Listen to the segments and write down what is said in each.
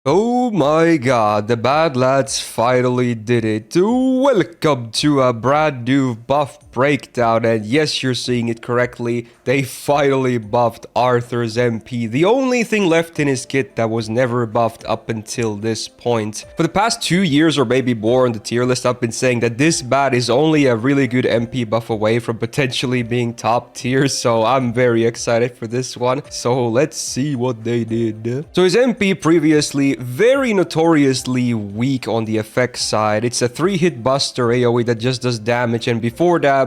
Oh my god, the bad lads finally did it. Welcome to a brand new buff breakdown, and yes, you're seeing it correctly, they finally buffed Arthur's MP, the only thing left in his kit that was never buffed up until this point. For the past 2 years or maybe more on the tier list, I've been saying that this bat is only a really good MP buff away from potentially being top tier, so I'm very excited for this one. So let's see what they did. So his MP previously very notoriously weak on the effect side. It's a 3-hit buster AoE that just does damage, and before damage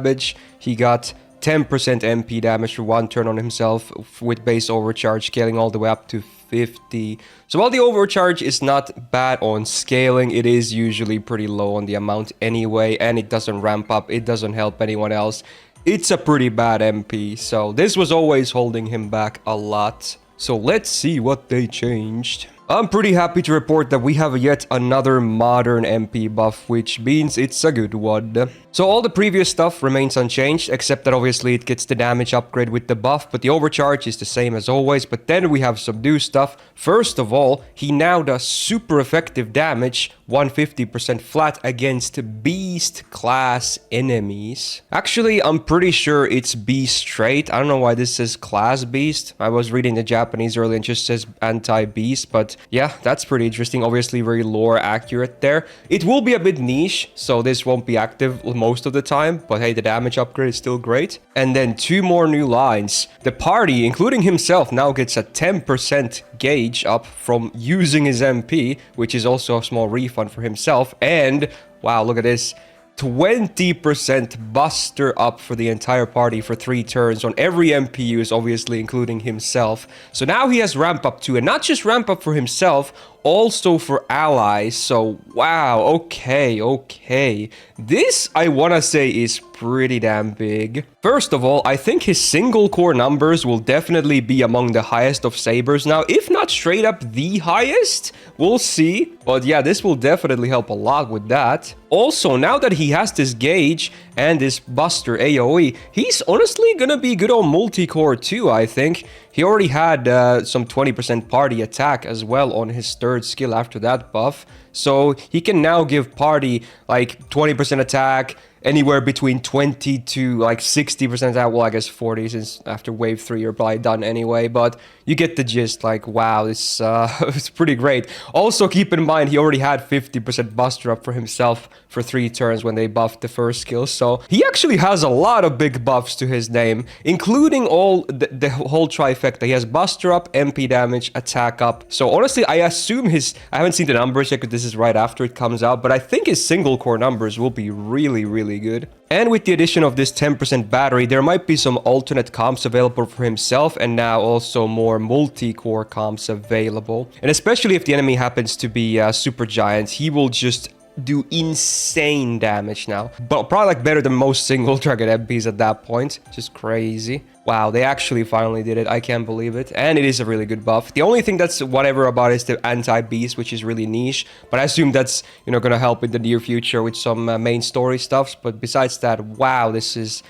he got 10% MP damage for 1 turn on himself with base overcharge scaling all the way up to 50. So while the overcharge is not bad on scaling, it is usually pretty low on the amount anyway, and it doesn't ramp up, it doesn't help anyone else. It's a pretty bad MP, so this was always holding him back a lot. So let's see what they changed. I'm pretty happy to report that we have yet another modern MP buff, which means it's a good one. So all the previous stuff remains unchanged, except that obviously it gets the damage upgrade with the buff, but the overcharge is the same as always. But then we have some new stuff. First of all, he now does super effective damage, 150% flat against beast class enemies. Actually, I'm pretty sure it's beast straight. I don't know why this says class beast. I was reading the Japanese earlier and it just says anti-beast, but yeah, that's pretty interesting. Obviously very lore accurate there. It will be a bit niche, so this won't be active most of the time, but hey, the damage upgrade is still great. And then 2 more new lines. The party, including himself, now gets a 10% gauge up from using his MP, which is also a small refund for himself. And wow, look at this, 20% buster up for the entire party for 3 turns on every MP use, obviously including himself. So now he has ramp up too, and not just ramp up for himself, also for allies. So wow, okay. This, I want to say, is pretty damn big. First of all, I think his single core numbers will definitely be among the highest of sabers now, if not straight up the highest. We'll see. But yeah, this will definitely help a lot with that. Also, now that he has this gauge and this buster AoE, he's honestly gonna be good on multi-core too, I think. He already had some 20% party attack as well on his 3rd skill after that buff. So he can now give party like 20% attack, anywhere between 20 to like 60% attack. Well, I guess 40, since after wave 3 you're probably done anyway, but you get the gist. Like, wow, this it's pretty great. Also keep in mind he already had 50% buster up for himself for 3 turns when they buffed the 1st skill, so he actually has a lot of big buffs to his name, including all the whole trifecta. He has buster up, MP damage, attack up. So honestly, I assume I haven't seen the numbers yet because this is right after it comes out, but I think his single core numbers will be really good. And with the addition of this 10% battery, there might be some alternate comps available for himself, and now also more multi-core comps available. And especially if the enemy happens to be super giant, he will just do insane damage now, but probably like better than most single target MPs at that point. Just crazy. Wow, they actually finally did it. I can't believe it. And it is a really good buff. The only thing that's whatever about is the anti-beast, which is really niche. But I assume that's, you know, gonna help in the near future with some main story stuffs. But besides that, wow, this is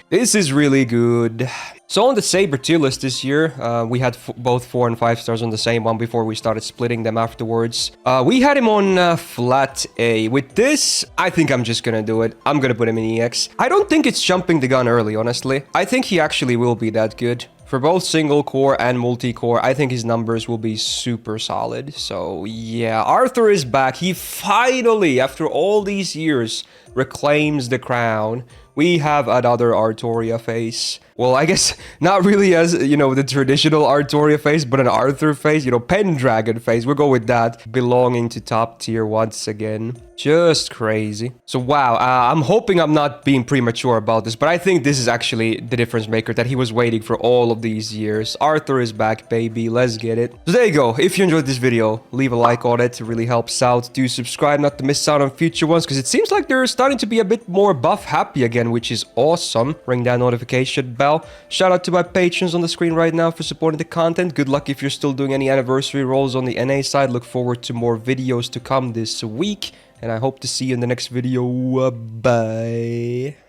really good. So on the Saber tier list this year, we had both 4 and 5 stars on the same one before we started splitting them afterwards. We had him on flat A. With this, I think I'm just gonna do it. I'm gonna put him in EX. I don't think it's jumping the gun early, honestly. I think he actually will be that good. For both single core and multi-core, I think his numbers will be super solid. So yeah, Arthur is back. He finally, after all these years, reclaims the crown. We have another Artoria face. Well, I guess not really as, you know, the traditional Artoria face, but an Arthur face, you know, Pendragon face. We'll go with that. Belonging to top tier once again. Just crazy. So wow, I'm hoping I'm not being premature about this, but I think this is actually the difference maker that he was waiting for all of these years. Arthur is back, baby. Let's get it. So there you go. If you enjoyed this video, leave a like on it. It really helps out. Do subscribe not to miss out on future ones, because it seems like they're starting to be a bit more buff happy again, which is awesome. Ring that notification bell. Shout out to my patrons on the screen right now for supporting the content. Good luck if you're still doing any anniversary rolls on the NA side. Look forward to more videos to come this week, and I hope to see you in the next video. Bye.